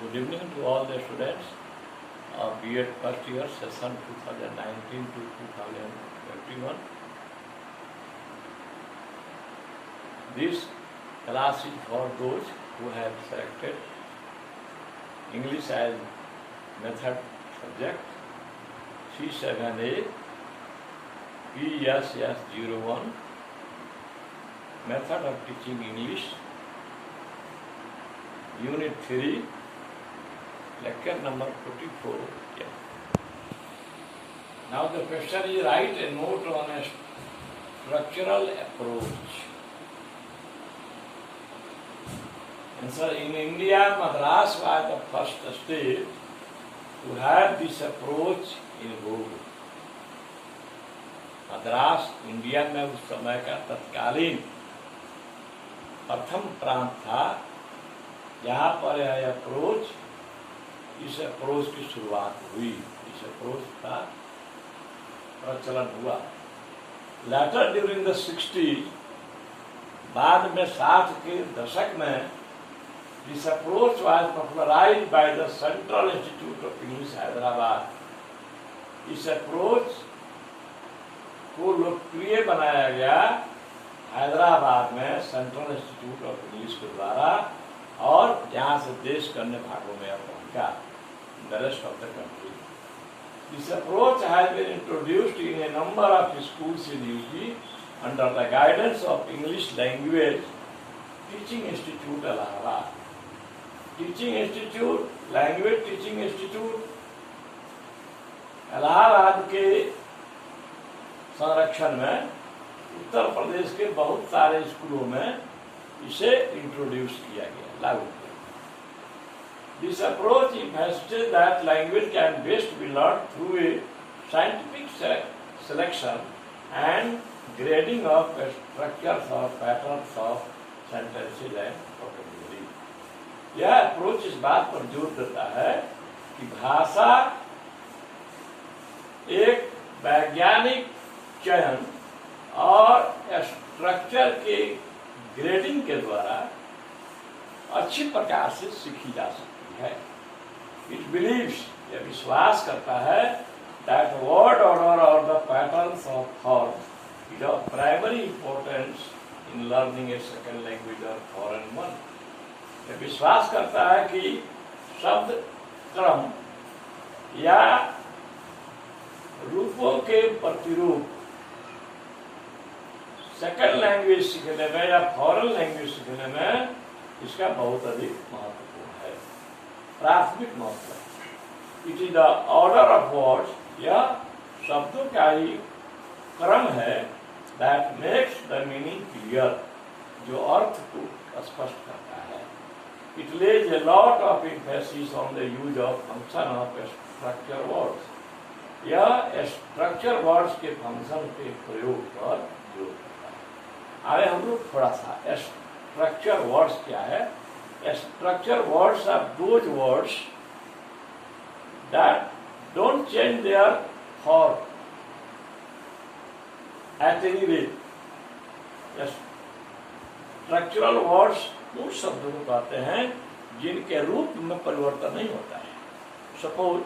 Good evening to all the students of B.Ed first year session 2019 to 2021. This class is for those who have selected English as method subject C7A PSS01 Method of Teaching English Unit 3 Lecture number 44. Yeah. Now the question is, write a note on a structural approach. Answer: in India, Madras was the first state to have this approach in vogue. Madras India में उस समय का तत्कालीन प्रथम प्रांत था जहाँ पर यह अप्रोच इस अप्रोच की शुरुआत हुई, इस अप्रोच का प्रचलन हुआ। लेटर ड्यूरिंग द 60s, बाद में 60 के दशक में this approach was popularised by the central institute of English Hyderabad. इस अप्रोच को लोकप्रिय बनाया गया हैदराबाद में सेंट्रल इंस्टीट्यूट ऑफ इंग्लिश के द्वारा, और जहाँ से देश के अन्य भागों में पहुंचा, the rest of the country. This approach has been introduced in a number of schools in UP under the guidance of English Language Teaching Institute, Allahabad. Teaching Institute, Language Teaching Institute, Allahabad के संरक्षण में उत्तर प्रदेश के बहुत सारे स्कूलों में इसे introduce किया गया, लागू किया। This approach emphasizes that language can best be learned through a scientific selection and grading of structures or patterns of sentences and vocabulary. यह अप्रोच इस बात पर जोर देता है कि भाषा एक वैज्ञानिक चयन और स्ट्रक्चर के ग्रेडिंग के द्वारा अच्छी प्रकार से सीखी जा सकती है। इट बिलीव्स, यह विश्वास करता है, दैट वर्ड ऑर्डर और the patterns of thought is of primary importance in learning A second language और फॉरेन वन। यह विश्वास करता है कि शब्द क्रम या रूपों के प्रतिरूप सेकेंड लैंग्वेज सीखने में या फॉरेन लैंग्वेज सीखने में इसका बहुत अधिक महत्वपूर्ण है, प्राथमिक महत्व। It is the order of words, यह शब्दों का ही क्रम है, that makes the meaning clear, जो अर्थ को स्पष्ट करता है। It Lay's a lot of emphasis on the use of function of structure words, यह स्ट्रक्चर वर्ड्स के फंक्शन के प्रयोग पर जोर देता है। आगे हम लोग थोड़ा सा स्ट्रक्चर वर्ड्स क्या है। Structure words are those words that don't change their form at any rate. Structural words उन शब्दों को कहते हैं जिनके रूप में परिवर्तन नहीं होता है। Suppose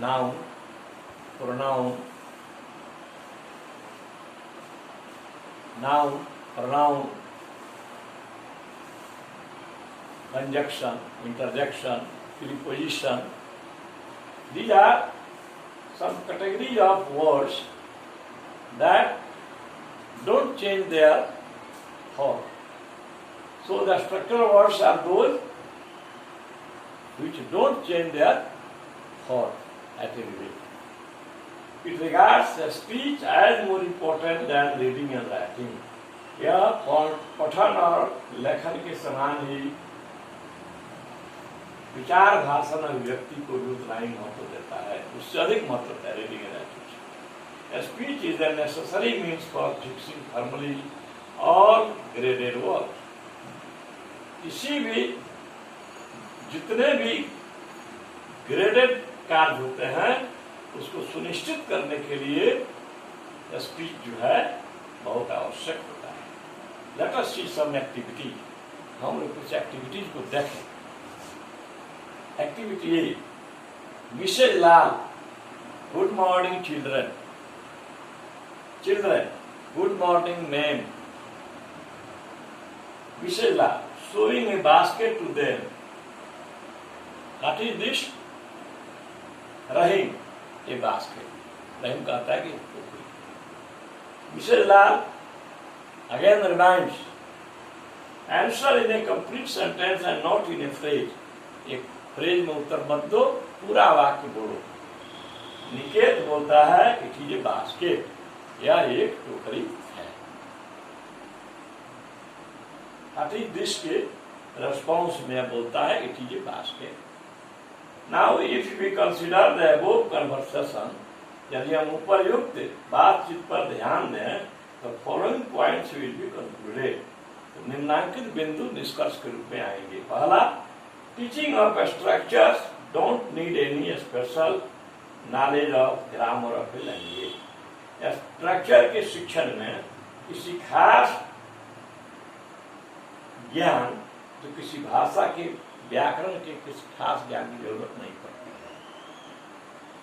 noun, pronoun, noun, pronoun, conjunction, interjection, preposition. These are some categories of words that don't change their form. So the structural words are those which don't change their form at any rate. It regards the speech as more important than reading and writing. यह पठन और लेखन के समान ही विचार भाषण अभिव्यक्ति को भी उतना ही महत्व देता है, उससे अधिक महत्व देता है reading and writing. Speech is a necessary means for fixing formally और ग्रेडेड वर्क। किसी भी जितने भी ग्रेडेड कार्य होते हैं उसको सुनिश्चित करने के लिए स्पीच जो है बहुत आवश्यक होता है। लेट अस सी सम एक्टिविटी, हम लोग कुछ एक्टिविटीज को देखें। Activity A. Mrs. Lal. Good morning, children. Children. Good morning, ma'am. Mrs. Lal. Showing a basket to them. What is this? Rahim. A basket. Rahim कहता है कि Mrs. Lal again reminds. Answer in a complete sentence and not in a phrase. एक phrase में उत्तर मत दो, पूरा वाक्य बोलो। निकेत बोलता है इट इज ए बास्केट, यह एक टोकरी है। What is this के रेस्पॉन्स में बोलता है it is a basket. Now if we consider the above conversation, यदि हम उपयुक्त बातचीत पर ध्यान दें तो following points will be concluded. निम्नांकित बिंदु निष्कर्ष के रूप में आएंगे। पहला, teaching of structures don't need any special knowledge of grammar of a language. Structure के शिक्षण में किसी खास ज्ञान, जो किसी भाषा के व्याकरण के किसी खास ज्ञान की जरूरत नहीं पड़ती है।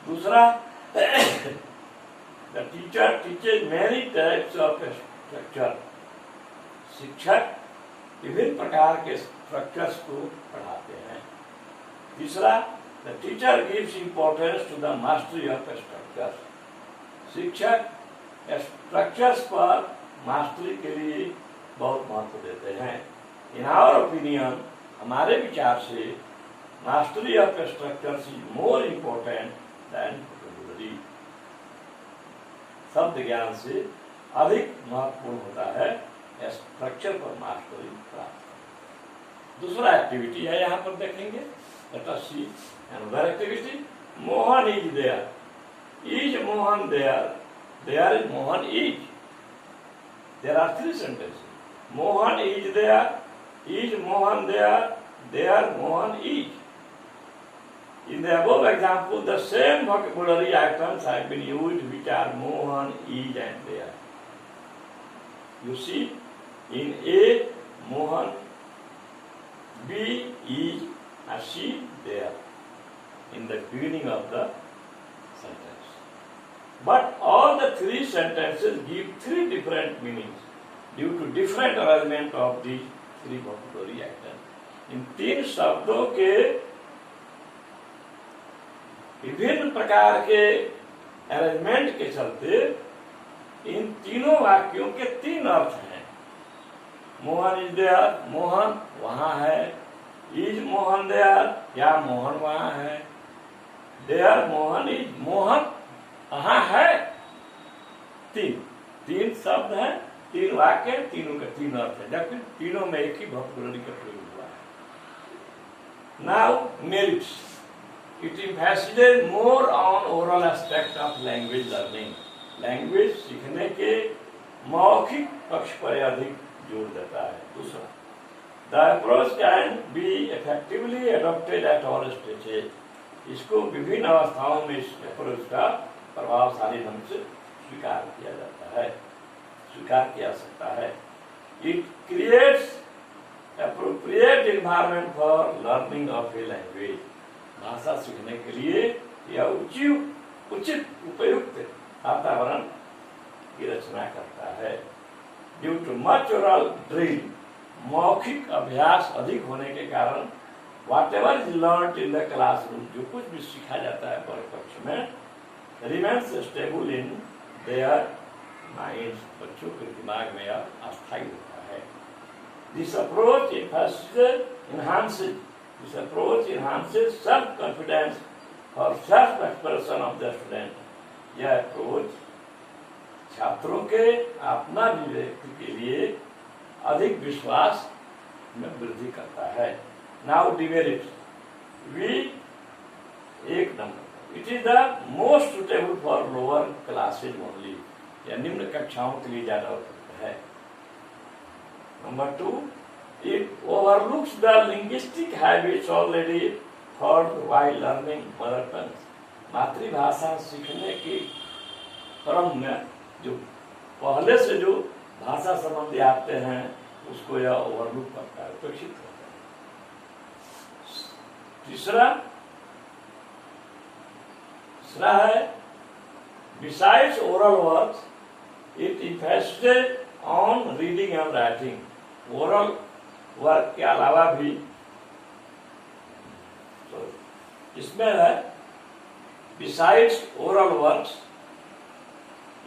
दूसरा, the teacher teaches many types of structure. शिक्षक विभिन्न प्रकार के स्ट्रक्चर्स को पढ़ाते हैं। तीसरा, the teacher gives importance to the mastery of structures. शिक्षक स्ट्रक्चर्स पर मास्टरी के लिए बहुत महत्व देते हैं। इन आवर ओपिनियन, हमारे विचार से mastery of structures is more important then vocabulary. शब्द ज्ञान से अधिक महत्वपूर्ण होता है स्ट्रक्चर पर मास्टरी प्राप्त। दूसरा एक्टिविटी है, यहाँ पर देखेंगे, let us see another activity. Mohan is there. Is Mohan there? There is Mohan is. There are three sentences. Mohan is there, is Mohan there, there Mohan is. In the above example, the same vocabulary items have been used which are Mohan, is and there. You see, in A, Mohan, B, is, and C, there, in the beginning of the sentence. But all the three sentences give three different meanings due to different arrangement of these three vocabulary items. इन तीन शब्दों के विभिन्न प्रकार के arrangement के चलते इन तीनों वाक्यों के तीन अर्थ हैं। मोहन इज देयर, मोहन वहां है। इज मोहन देयर, या मोहन वहां है। देयर मोहन इज, मोहन वहां है। तीन शब्द हैं, तीन वाक्य, तीनों के तीन अर्थ हैं, जबकि तीनों में एक ही वोकैबुलरी का प्रयोग हुआ है। Now merits. It emphasizes more on oral aspect of language learning. Language सीखने के मौखिक पक्ष पर अधिक जोर देता है। दूसरा, the approach can be effectively adopted at all stages. इसको विभिन्न अवस्थाओं में इस अप्रोच का प्रभावशाली ढंग से स्वीकार किया जाता है, स्वीकार किया सकता है। It creates appropriate environment for learning of a language. भाषा सीखने के लिए यह उचित उपयुक्त वातावरण की रचना करता है। Due too much oral drill, मौखिक अभ्यास अधिक होने के कारण what ever is learn in the classroom, जो कुछ भी सीखा जाता है परिकक्ष में, remains stable in their mind, बच्चों के दिमाग में यह अस्थायी होता है। This approach enhances self-confidence or self-expression of the student. यह अप्रोच छात्रों के अपना अभिव्यक्ति के लिए अधिक विश्वास में वृद्धि करता है। Now demerits. वी एक number, it is the most suitable for lower classes only, या निम्न कक्षाओं के लिए ज्यादा उपयुक्त है। Number 2, it overlooks the linguistic habits already formed while learning mother tongue. मातृभाषा सीखने के क्रम में जो पहले से जो भाषा संबंधी आते हैं उसको यह ओवरलुक करता है, उपेक्षित करता है। तीसरा है besides oral works, it emphasizes on reading and writing. Oral work के अलावा भी इसमें है besides oral works,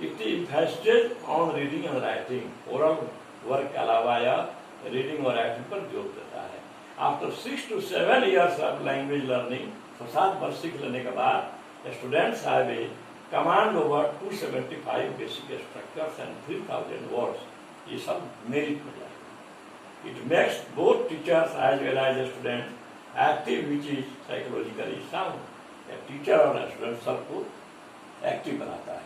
it emphasizes on reading and writing. Oral work के अलावा यह रीडिंग और राइटिंग पर जोर देता है. After 6 to 7 years of language learning, 7 वर्ष सीख लेने के बाद students have a command over 275 basic structures and 3000 words. ये सब मेरिट में जाएगा. It makes both teachers as well as students active, which is psychologically sound. Teacher और स्टूडेंट सबको एक्टिव बनाता है.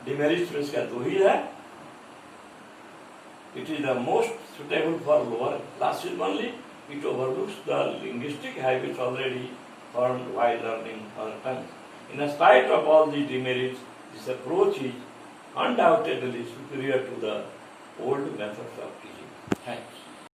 डिमेरिट्स में इसका 2 ही है. It is the most suitable for lower classes only. It overlooks the linguistic habits already formed while learning other tongues. In spite of all these demerits, this approach is undoubtedly superior to the old methods of teaching. Thanks.